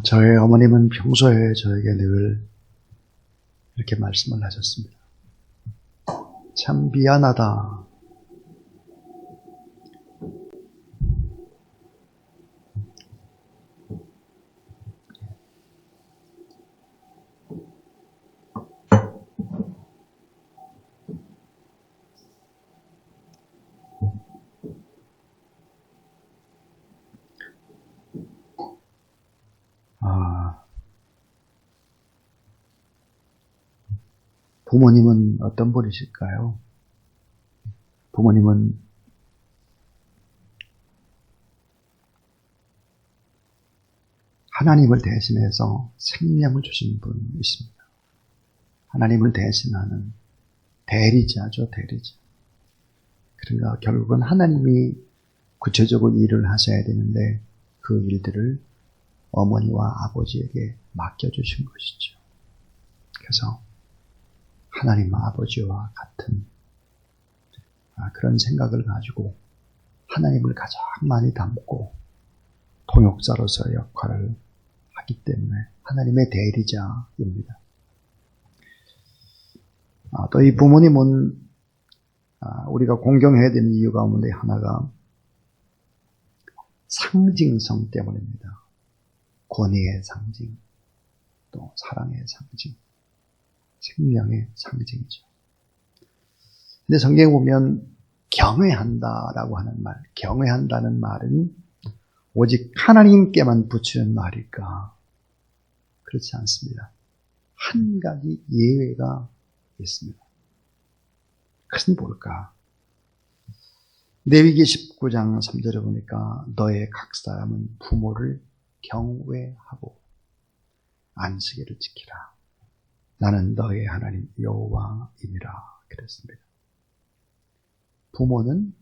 저의 어머님은 평소에 저에게 늘 이렇게 말씀을 하셨습니다. 참 미안하다. 부모님은 어떤 분이실까요? 부모님은 하나님을 대신해서 생명을 주신 분이십니다. 하나님을 대신하는 대리자죠, 대리자. 그러니까 결국은 하나님이 구체적으로 일을 하셔야 되는데 그 일들을 어머니와 아버지에게 맡겨주신 것이죠. 그래서 하나님 아버지와 같은 그런 생각을 가지고 하나님을 가장 많이 닮고 통역자로서의 역할을 하기 때문에 하나님의 대리자입니다. 또 이 부모님은 우리가 공경해야 되는 이유 가운데 하나가 상징성 때문입니다. 권위의 상징, 또 사랑의 상징, 생명의 상징이죠. 근데 성경에 보면 경외한다라고 하는 말, 경외한다는 말은 오직 하나님께만 붙이는 말일까? 그렇지 않습니다. 한 가지 예외가 있습니다. 그것은 뭘까? 레위기 19장 3절에 보니까 너의 각 사람은 부모를 경외하고 안식일을 지키라. 나는 너의 하나님 여호와이니라 그랬습니다. 부모는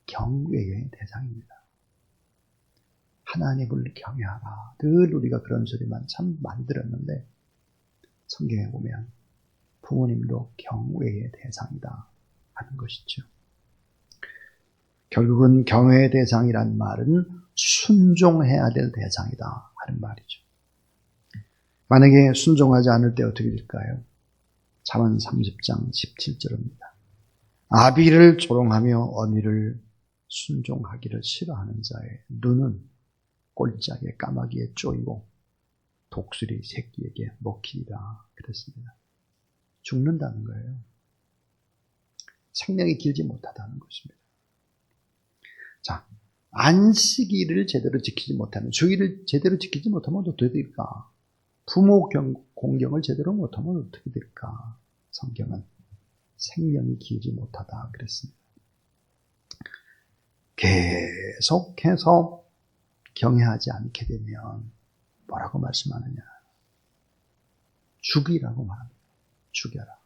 경외의 대상입니다. 하나님을 경외하라. 늘 우리가 그런 소리만 참 많이 들었는데 성경에 보면 부모님도 경외의 대상이다 하는 것이죠. 결국은 경외의 대상이란 말은 순종해야 될 대상이다 하는 말이죠. 만약에 순종하지 않을 때 어떻게 될까요? 잠언 30장 17절입니다. 아비를 조롱하며 어미를 순종하기를 싫어하는 자의 눈은 꼴짝의 까마귀에 쪼이고 독수리 새끼에게 먹히리라 그랬습니다. 죽는다는 거예요. 생명이 길지 못하다는 것입니다. 자, 안식일을 제대로 지키지 못하면, 주일을 제대로 지키지 못하면 어떻게 될까? 부모 공경을 제대로 못하면 어떻게 될까? 성경은 생명이 길지 못하다 그랬습니다. 계속해서 경외하지 않게 되면 뭐라고 말씀하느냐? 죽이라고 말합니다. 죽여라.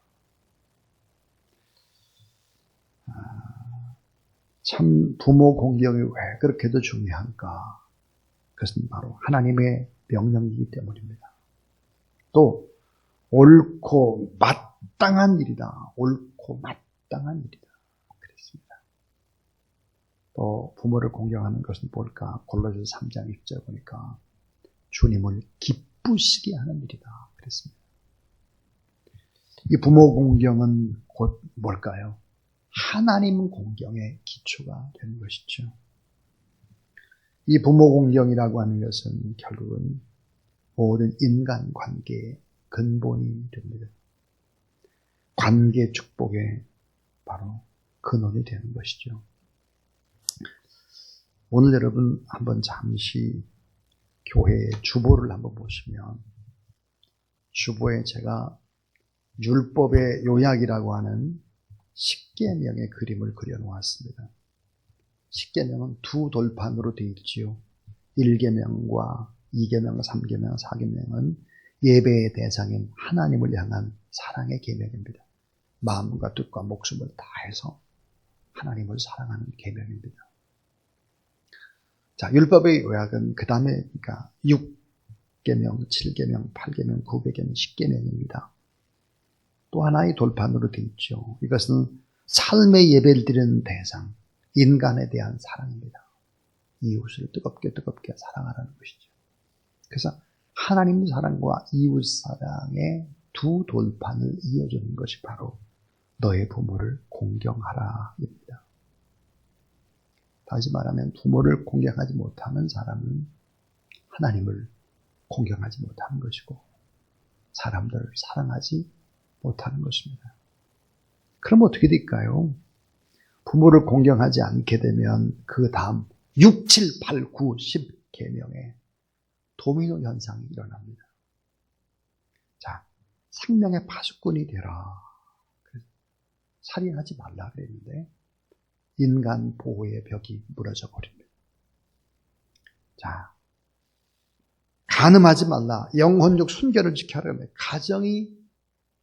참 부모 공경이 왜 그렇게도 중요한가? 그것은 바로 하나님의 명령이기 때문입니다. 또 옳고 마땅한 일이다. 옳고 마땅한 일이다. 그랬습니다. 또 부모를 공경하는 것은 뭘까? 골로새 3장 1절 보니까 주님을 기쁘시게 하는 일이다. 그랬습니다. 이 부모 공경은 곧 뭘까요? 하나님 공경의 기초가 되는 것이죠. 이 부모 공경이라고 하는 것은 결국은 모든 인간관계의 근본이 됩니다. 관계 축복의 바로 근원이 되는 것이죠. 오늘 여러분 한번 잠시 교회의 주보를 한번 보시면 주보에 제가 율법의 요약이라고 하는 10계명의 그림을 그려놓았습니다. 10계명은 두 돌판으로 되어 있지요. 1계명과 2계명, 3계명, 4계명은 예배의 대상인 하나님을 향한 사랑의 계명입니다. 마음과 뜻과 목숨을 다해서 하나님을 사랑하는 계명입니다. 자, 율법의 요약은 그 다음에 그러니까 6계명, 7계명, 8계명, 9계명, 10계명입니다. 또 하나의 돌판으로 되어 있죠. 이것은 삶의 예배를 드리는 대상, 인간에 대한 사랑입니다. 이웃을 뜨겁게 사랑하라는 것이죠. 그래서 하나님 사랑과 이웃 사랑의 두 돌판을 이어주는 것이 바로 너의 부모를 공경하라 입니다. 다시 말하면 부모를 공경하지 못하는 사람은 하나님을 공경하지 못하는 것이고 사람들을 사랑하지 못하는 것입니다. 그럼 어떻게 될까요? 부모를 공경하지 않게 되면 그 다음 6, 7, 8, 9, 10 계명에 도미노 현상이 일어납니다. 자, 생명의 파수꾼이 되라. 살인하지 말라 그랬는데 인간 보호의 벽이 무너져 버립니다. 자, 간음하지 말라. 영혼적 순결을 지켜라면 가정이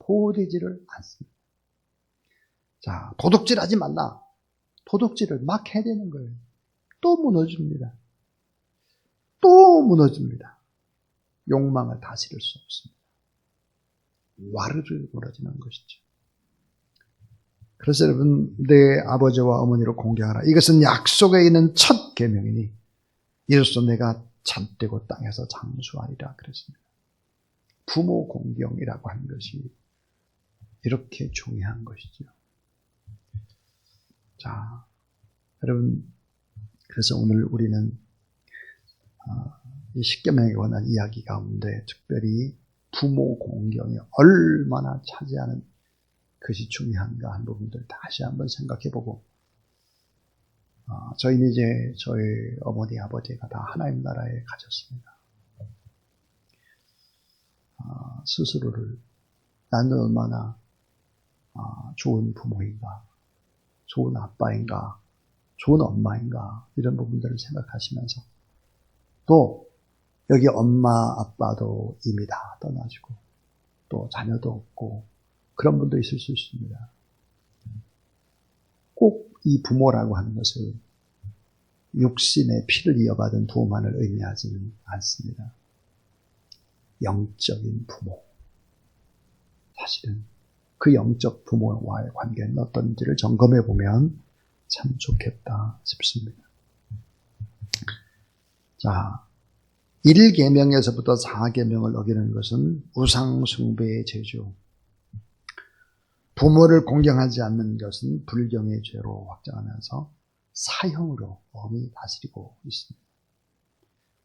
보호되지를 않습니다. 자, 도둑질하지 말라. 도둑질을 막 해야 되는 거예요. 또 무너집니다. 또 무너집니다. 욕망을 다스릴 수 없습니다. 와르르 무너지는 것이죠. 그래서 여러분, 내 아버지와 어머니를 공경하라. 이것은 약속에 있는 첫 계명이니 이로써 내가 참되고 땅에서 장수하리라 그랬습니다. 부모 공경이라고 하는 것이 이렇게 중요한 것이죠. 자, 여러분, 그래서 오늘 우리는 이 십계명에 관한 이야기 가운데 특별히 부모 공경이 얼마나 차지하는 것이 중요한가 하는 부분들 다시 한번 생각해보고, 저희는 이제 저희 어머니 아버지가 다 하나님 나라에 가셨습니다. 스스로를 나는 얼마나 좋은 부모인가, 좋은 아빠인가, 좋은 엄마인가 이런 부분들을 생각하시면서 또 여기 엄마 아빠도 이미 다 떠나시고 또 자녀도 없고 그런 분도 있을 수 있습니다. 꼭 이 부모라고 하는 것을 육신의 피를 이어받은 부모만을 의미하지는 않습니다. 영적인 부모. 사실은 그 영적 부모와의 관계는 어떤지를 점검해 보면 참 좋겠다 싶습니다. 자, 1계명에서부터 4계명을 어기는 것은 우상숭배의 죄죠. 부모를 공경하지 않는 것은 불경의 죄로 확정하면서 사형으로 엄히 다스리고 있습니다.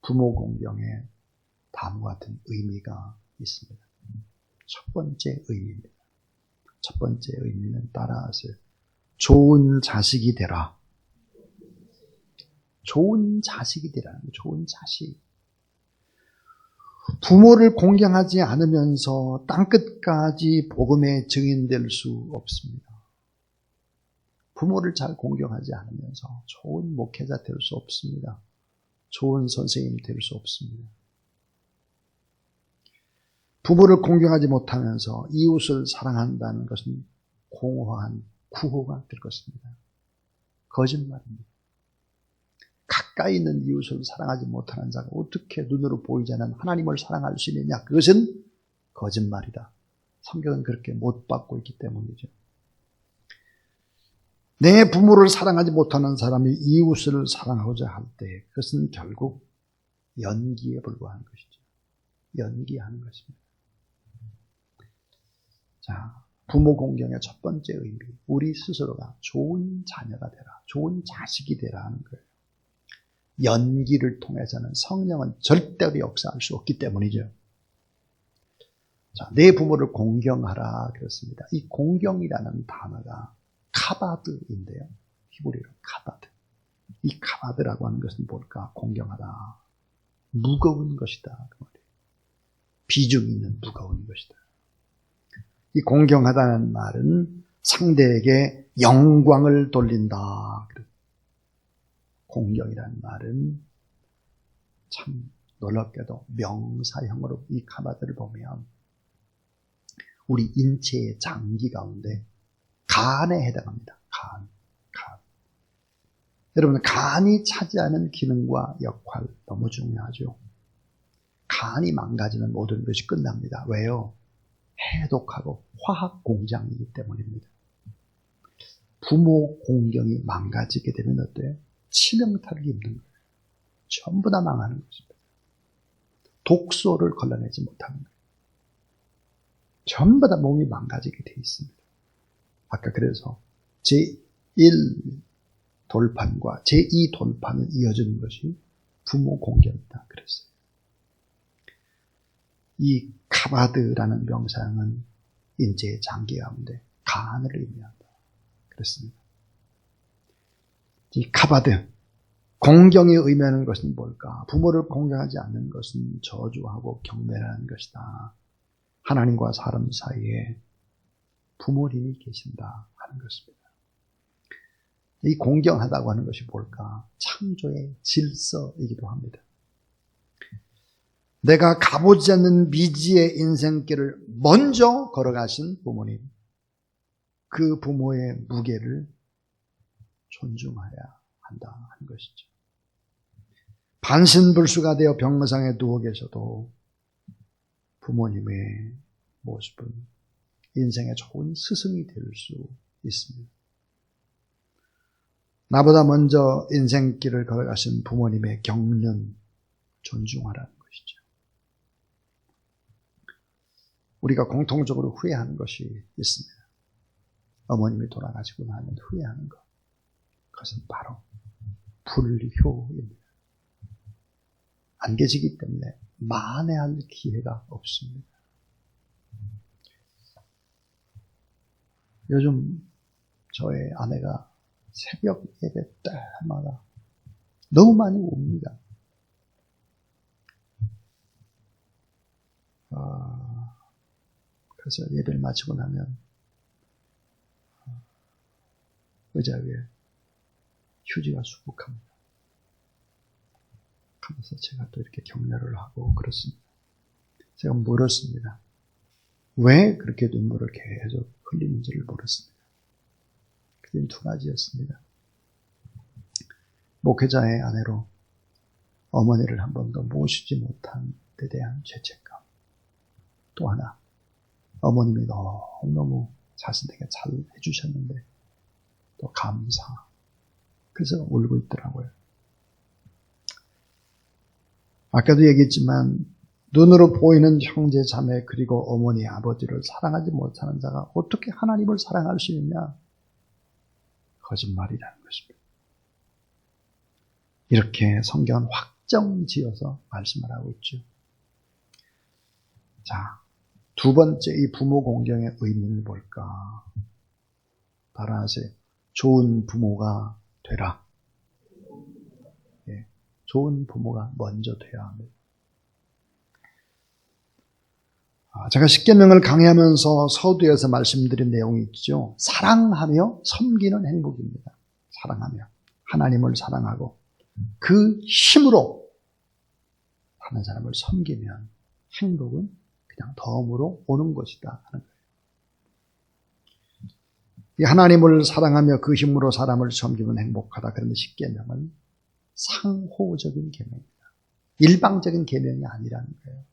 부모 공경에 다음과 같은 의미가 있습니다. 첫 번째 의미입니다. 첫 번째 의미는 따라하세요. 좋은 자식이 되라. 좋은 자식이 되라는 거예요. 좋은 자식. 부모를 공경하지 않으면서 땅끝까지 복음의 증인될 수 없습니다. 부모를 잘 공경하지 않으면서 좋은 목회자 될 수 없습니다. 좋은 선생님 될 수 없습니다. 부모를 공경하지 못하면서 이웃을 사랑한다는 것은 공허한 구호가 될 것입니다. 거짓말입니다. 가까이 있는 이웃을 사랑하지 못하는 자가 어떻게 눈으로 보이지 않는 하나님을 사랑할 수 있느냐? 그것은 거짓말이다. 성경은 그렇게 못 받고 있기 때문이죠. 내 부모를 사랑하지 못하는 사람이 이웃을 사랑하고자 할 때 그것은 결국 연기에 불과한 것이죠. 연기하는 것입니다. 자, 부모 공경의 첫 번째 의미, 우리 스스로가 좋은 자녀가 되라, 좋은 자식이 되라 하는 거예요. 연기를 통해서는 성령은 절대로 역사할 수 없기 때문이죠. 자, 내 부모를 공경하라 그렇습니다. 이 공경이라는 단어가 카바드인데요. 히브리어로 카바드. 이 카바드라고 하는 것은 뭘까? 공경하다. 무거운 것이다. 그 말이에요. 비중 있는 무거운 것이다. 이 공경하다는 말은 상대에게 영광을 돌린다. 공경이라는 말은 참 놀랍게도 명사형으로 이 카바드를 보면 우리 인체의 장기 가운데 간에 해당합니다. 간. 여러분, 간이 차지하는 기능과 역할 너무 중요하죠. 간이 망가지면 모든 것이 끝납니다. 왜요? 해독하고 화학 공장이기 때문입니다. 부모 공경이 망가지게 되면 어때요? 치명타를 입는 거예요. 전부 다 망하는 것입니다. 독소를 걸러내지 못하는 거예요. 전부 다 몸이 망가지게 돼 있습니다. 아까 그래서 제1 돌판과 제2 돌판을 이어주는 것이 부모 공경이다 그랬어요. 이 카바드라는 명사는 인체의 장기 가운데 간을 의미한다 그랬습니다. 이 카바드, 공경이 의미하는 것은 뭘까? 부모를 공경하지 않는 것은 저주하고 경멸하는 것이다. 하나님과 사람 사이에 부모님이 계신다 하는 것입니다. 이 공경하다고 하는 것이 뭘까? 창조의 질서이기도 합니다. 내가 가보지 않는 미지의 인생길을 먼저 걸어가신 부모님, 그 부모의 무게를 존중해야 한다 하는 것이죠. 반신불수가 되어 병상에 누워 계셔도 부모님의 모습은 인생의 좋은 스승이 될 수 있습니다. 나보다 먼저 인생길을 걸어가신 부모님의 경륜 존중하라는 것이죠. 우리가 공통적으로 후회하는 것이 있습니다. 어머님이 돌아가시고 나면 후회하는 것. 그것은 바로 불효입니다. 안 계시기 때문에 만회할 기회가 없습니다. 요즘 저의 아내가 새벽 예배 때마다 너무 많이 옵니다. 그래서 예배를 마치고 나면 의자 위에 휴지가 수북합니다. 그래서 제가 또 이렇게 격려를 하고 그렇습니다. 제가 물었습니다. 왜 그렇게 눈물을 계속 흘리는지를 물었습니다. 그게 두 가지였습니다. 목회자의 아내로 어머니를 한 번도 모시지 못한 데 대한 죄책감. 또 하나, 어머님이 너무너무 자신에게 잘 해주셨는데 또 감사. 그래서 울고 있더라고요. 아까도 얘기했지만 눈으로 보이는 형제 자매 그리고 어머니 아버지를 사랑하지 못하는 자가 어떻게 하나님을 사랑할 수 있냐? 거짓말이라는 것입니다. 이렇게 성경은 확정지어서 말씀을 하고 있죠. 자, 두 번째 이 부모 공경의 의미는 뭘까? 따라하세요. 좋은 부모가 되라. 예, 좋은 부모가 먼저 되어야 합니다. 제가 십계명을 강의하면서 서두에서 말씀드린 내용이 있죠. 사랑하며 섬기는 행복입니다. 사랑하며 하나님을 사랑하고 그 힘으로 다른 사람을 섬기면 행복은 그냥 덤으로 오는 것이다 하는 거예요. 이 하나님을 사랑하며 그 힘으로 사람을 섬기면 행복하다. 그런데 십계명은 상호적인 계명입니다. 일방적인 계명이 아니라는 거예요.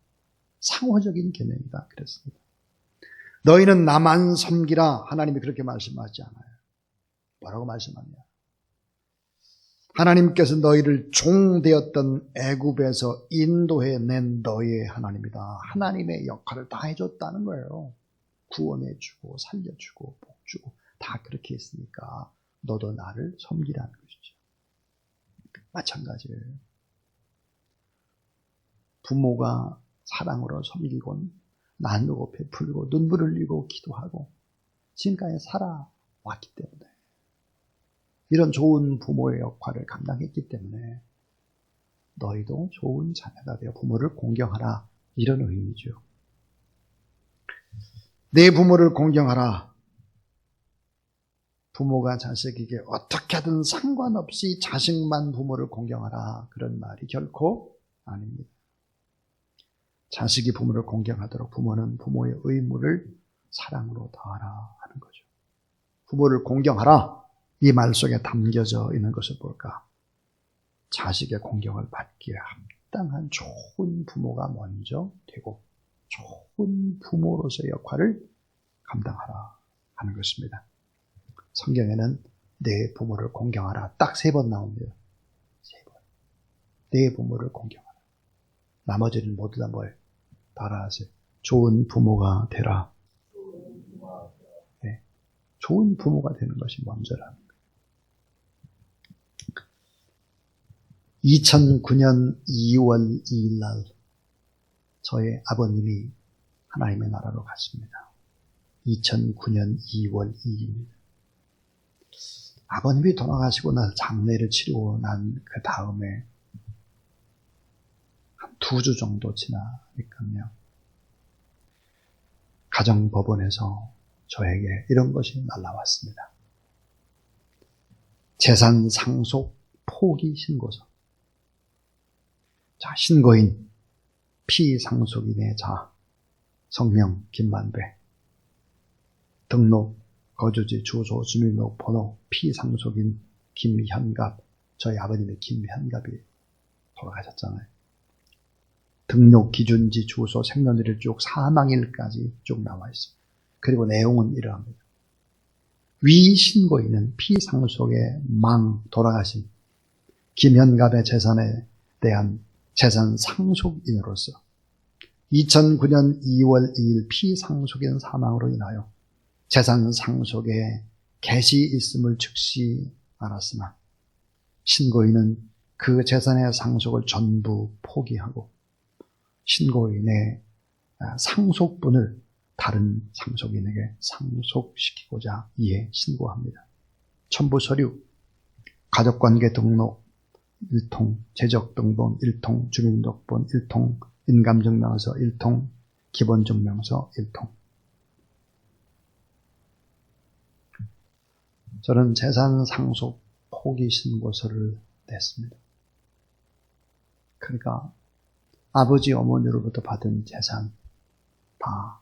상호적인 계명이다 그랬습니다. 너희는 나만 섬기라. 하나님이 그렇게 말씀하지 않아요. 뭐라고 말씀하냐? 하나님께서 너희를 종되었던 애굽에서 인도해낸 너희의 하나님이다. 하나님의 역할을 다 해줬다는 거예요. 구원해주고 살려주고 복주고 다 그렇게 했으니까 너도 나를 섬기라는 것이죠. 마찬가지예요. 부모가 사랑으로 섬기곤 나누고 베풀고 눈물 흘리고 기도하고 지금까지 살아왔기 때문에 이런 좋은 부모의 역할을 감당했기 때문에 너희도 좋은 자녀가 되어 부모를 공경하라 이런 의미죠. 내 부모를 공경하라. 부모가 자식에게 어떻게 하든 상관없이 자식만 부모를 공경하라 그런 말이 결코 아닙니다. 자식이 부모를 공경하도록 부모는 부모의 의무를 사랑으로 다하라 하는 거죠. 부모를 공경하라. 이 말 속에 담겨져 있는 것을 볼까? 자식의 공경을 받기에 합당한 좋은 부모가 먼저 되고 좋은 부모로서의 역할을 감당하라 하는 것입니다. 성경에는 내 부모를 공경하라 딱 3번 나옵니다. 3번. 내 부모를 공경하라. 나머지는 모두 다 뭘 따라하세요. 좋은 부모가 되라. 네. 좋은 부모가 되는 것이 먼저라는 거예요. 2009년 2월 2일 날 저의 아버님이 하나님의 나라로 갔습니다. 2009년 2월 2일. 아버님이 돌아가시고 나서 장례를 치르고 난 그 다음에 한 2주 정도 지나니까요. 가정법원에서 저에게 이런 것이 날라왔습니다. 재산 상속 포기 신고서. 자, 신고인 피상속인의 자, 성명 김만배, 등록 거주지 주소 주민등록번호 피상속인 김현갑, 저희 아버님의 김현갑이 돌아가셨잖아요. 등록 기준지 주소 생년월일 쭉 사망일까지 쭉 나와 있어요. 그리고 내용은 이러합니다. 위 신고인은 피상속의 돌아가신 김현갑의 재산에 대한 재산 상속인으로서 2009년 2월 2일 피상속인 사망으로 인하여 재산 상속에 개시 있음을 즉시 알았으나 신고인은 그 재산의 상속을 전부 포기하고 신고인의 상속분을 다른 상속인에게 상속시키고자 이에 신고합니다. 첨부서류, 가족관계 등록 1통, 재적등본 1통, 주민등록본 1통, 인감증명서 1통, 기본증명서 1통. 저는 재산 상속 포기 신고서를 냈습니다. 그러니까 아버지 어머니로부터 받은 재산 다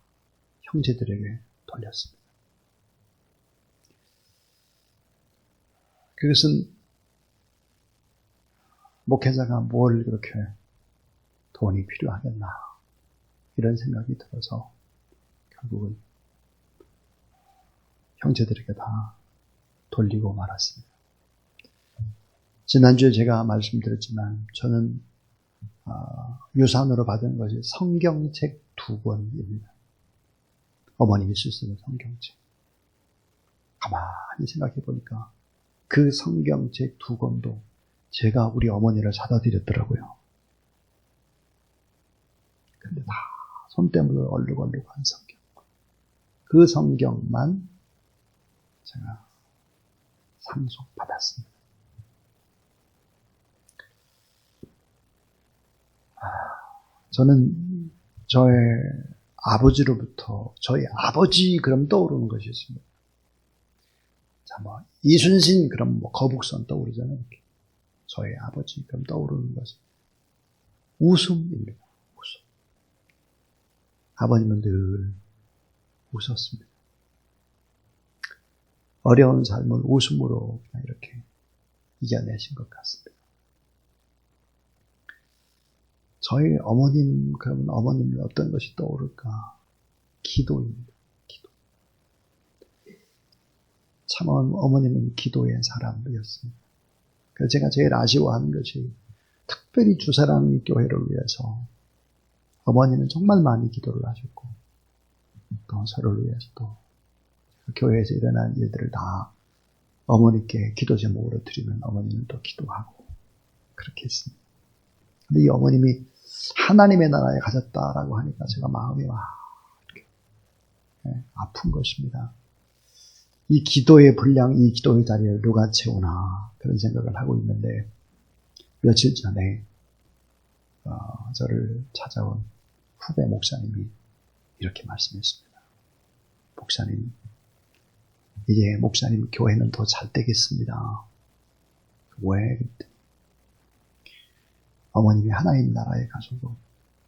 형제들에게 돌렸습니다. 그것은 목회자가 뭘 그렇게 돈이 필요하겠나 이런 생각이 들어서 결국은 형제들에게 다 돌리고 말았습니다. 지난주에 제가 말씀드렸지만 저는 유산으로 받은 것이 성경책 2권입니다. 어머님이 쓰시는 성경책. 가만히 생각해 보니까 그 성경책 2권도 제가 우리 어머니를 사다 드렸더라고요. 근데 다 손때문에 얼룩얼룩한 성경. 그 성경만 제가 상속받았습니다. 저는 저의 아버지로부터 저희 아버지 그럼 떠오르는 것이 있습니다. 자, 이순신 그럼 거북선 떠오르잖아요. 이렇게. 저희 아버지 그럼 떠오르는 것은 웃음입니다. 웃음. 아버님은 늘 웃었습니다. 어려운 삶을 웃음으로 그냥 이렇게 이겨내신 것 같습니다. 저희 어머님, 그러면 어머님이 어떤 것이 떠오를까? 기도입니다. 기도. 참 어머님은 기도의 사람이었습니다. 그래서 제가 제일 아쉬워하는 것이 특별히 주사랑 교회를 위해서 어머니는 정말 많이 기도를 하셨고 또 서로를 위해서도 교회에서 일어난 일들을 다 어머니께 기도 제목으로 드리면 어머니는 또 기도하고 그렇게 했습니다. 근데 이 어머님이 하나님의 나라에 가셨다라고 하니까 제가 마음이 이렇게 아픈 것입니다. 이 기도의 분량, 이 기도의 자리를 누가 채우나 그런 생각을 하고 있는데 며칠 전에 저를 찾아온 후배 목사님이 이렇게 말씀했습니다. 목사님, 이제 목사님 교회는 더 잘 되겠습니다. 왜? 어머님이 하나님 나라에 가셔도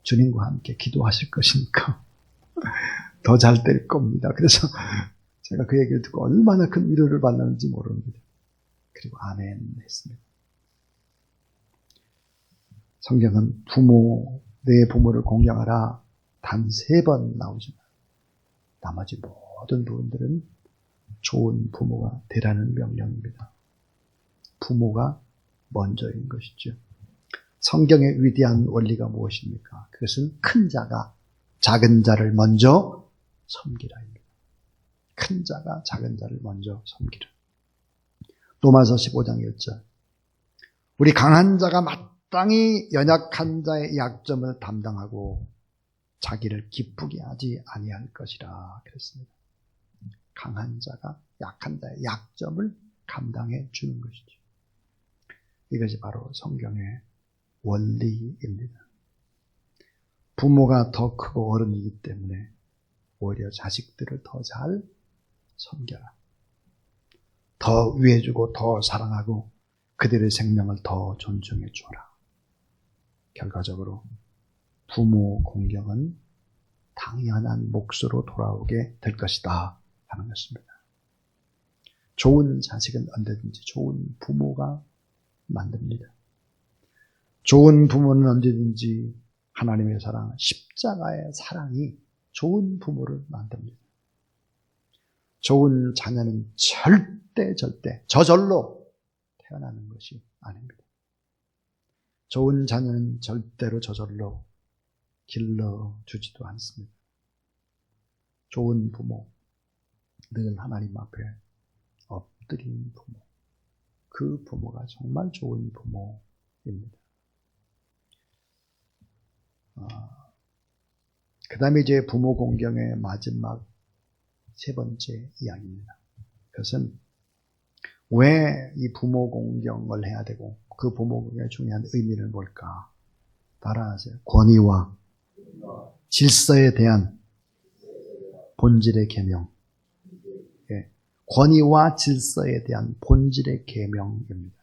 주님과 함께 기도하실 것이니까 더 잘 될 겁니다. 그래서 제가 그 얘기를 듣고 얼마나 큰 위로를 받는지 모릅니다. 그리고 아멘 했습니다. 성경은 내 부모를 공경하라 단 3번 나오지만 나머지 모든 부분들은 좋은 부모가 되라는 명령입니다. 부모가 먼저인 것이죠. 성경의 위대한 원리가 무엇입니까? 그것은 큰 자가 작은 자를 먼저 섬기라입니다. 큰 자가 작은 자를 먼저 섬기라. 로마서 15장 1절. 우리 강한 자가 마땅히 연약한 자의 약점을 담당하고 자기를 기쁘게 하지 아니할 것이라 그랬습니다. 강한 자가 약한 자의 약점을 감당해 주는 것이죠. 이것이 바로 성경의 원리입니다. 부모가 더 크고 어른이기 때문에 오히려 자식들을 더 잘 섬겨라. 더 위해주고 더 사랑하고 그들의 생명을 더 존중해 주어라. 결과적으로 부모 공경은 당연한 몫으로 돌아오게 될 것이다 하는 것입니다. 좋은 자식은 언제든지 좋은 부모가 만듭니다. 좋은 부모는 언제든지 하나님의 사랑, 십자가의 사랑이 좋은 부모를 만듭니다. 좋은 자녀는 절대 저절로 태어나는 것이 아닙니다. 좋은 자녀는 절대로 저절로 길러주지도 않습니다. 좋은 부모, 늘 하나님 앞에 엎드린 부모, 그 부모가 정말 좋은 부모입니다. 그 다음에 이제 부모 공경의 마지막 세 번째 이야기입니다. 그것은 왜 이 부모 공경을 해야 되고 그 부모 공경의 중요한 의미는 뭘까? 따라하세요. 권위와 질서에 대한 본질의 계명. 권위와 질서에 대한 본질의 계명입니다.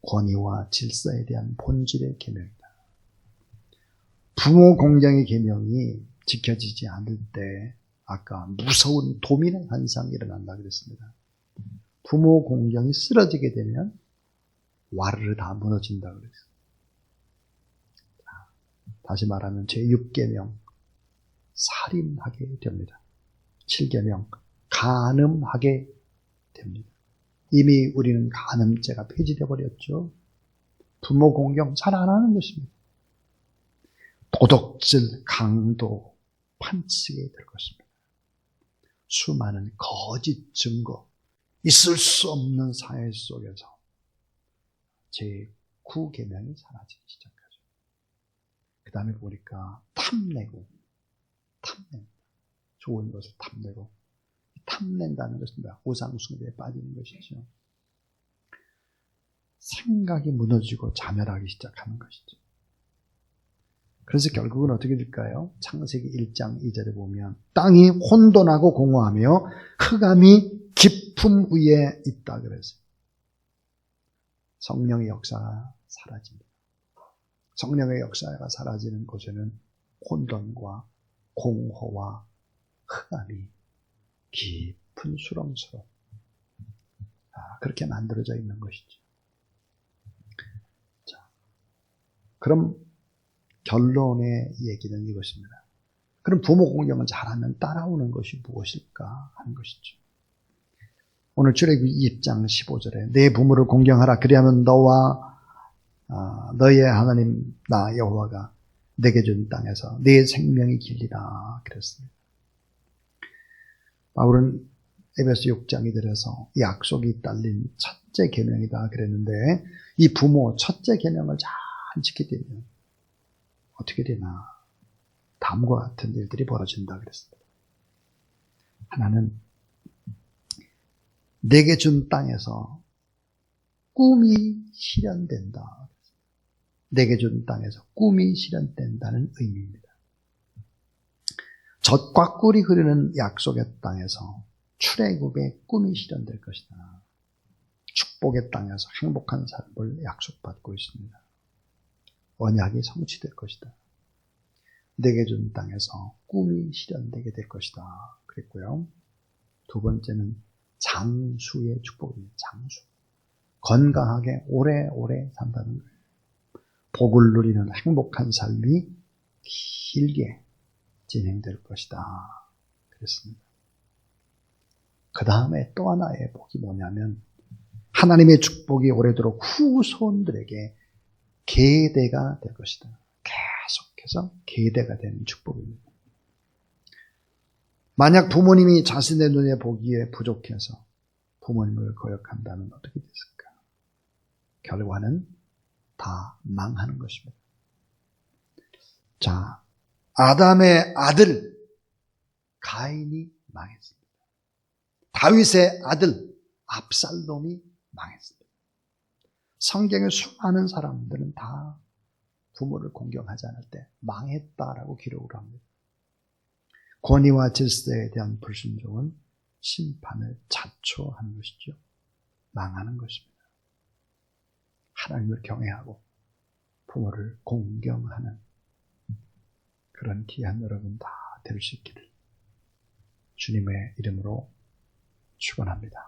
권위와 질서에 대한 본질의 계명이다. 부모 공경의 계명이 지켜지지 않을 때 아까 무서운 도민의 현상이 일어난다 그랬습니다. 부모 공경이 쓰러지게 되면 와르르 다 무너진다 그랬어요. 다시 말하면 제6계명 살인하게 됩니다. 7계명 간음하게 됩니다. 이미 우리는 간음죄가 폐지되어 버렸죠. 부모 공경 잘 안 하는 것입니다. 도덕질, 강도, 판치게 될 것입니다. 수많은 거짓 증거, 있을 수 없는 사회 속에서 제9계명이 사라지기 시작하죠. 그 다음에 보니까 탐내고, 좋은 것을 탐내고, 탐낸다는 것은 우상숭배에 빠지는 것이죠. 생각이 무너지고 자멸하기 시작하는 것이죠. 그래서 결국은 어떻게 될까요? 창세기 1장 2절에 보면 땅이 혼돈하고 공허하며 흑암이 깊음 위에 있다 그랬어요. 성령의 역사가 사라집니다. 성령의 역사가 사라지는 곳에는 혼돈과 공허와 흑암이 깊은 수렁처럼 그렇게 만들어져 있는 것이죠. 자, 그럼 결론의 얘기는 이것입니다. 그럼 부모 공경을 잘하면 따라오는 것이 무엇일까 하는 것이죠. 오늘 출애굽기 20장 15절에 내 부모를 공경하라. 그리하면 너와 너의 하나님 나 여호와가 내게 준 땅에서 내 생명이 길리라 그랬습니다. 바울은 에베소 6장에 들어서 약속이 딸린 첫째 계명이다 그랬는데 이 부모 첫째 계명을 잘 지키게 되면 어떻게 되나? 다음과 같은 일들이 벌어진다 그랬습니다. 하나는 내게 준 땅에서 꿈이 실현된다. 내게 준 땅에서 꿈이 실현된다는 의미입니다. 젖과 꿀이 흐르는 약속의 땅에서 출애굽의 꿈이 실현될 것이다. 축복의 땅에서 행복한 삶을 약속받고 있습니다. 언약이 성취될 것이다. 내게 준 땅에서 꿈이 실현되게 될 것이다. 그랬고요. 두 번째는 장수의 축복입니다. 장수. 건강하게 오래오래 산다는 거예요. 복을 누리는 행복한 삶이 길게 진행될 것이다. 그랬습니다. 그 다음에 또 하나의 복이 뭐냐면 하나님의 축복이 오래도록 후손들에게 계대가 될 것이다. 계속해서 계대가 되는 축복입니다. 만약 부모님이 자신의 눈에 보기에 부족해서 부모님을 거역한다면 어떻게 됐을까? 결과는 다 망하는 것입니다. 자, 아담의 아들 가인이 망했습니다. 다윗의 아들 압살롬이 망했습니다. 성경의 수많은 사람들은 다 부모를 공경하지 않을 때 망했다라고 기록을 합니다. 권위와 질서에 대한 불순종은 심판을 자초하는 것이죠. 망하는 것입니다. 하나님을 경외하고 부모를 공경하는 그런 귀한 여러분 다 될 수 있기를 주님의 이름으로 축원합니다.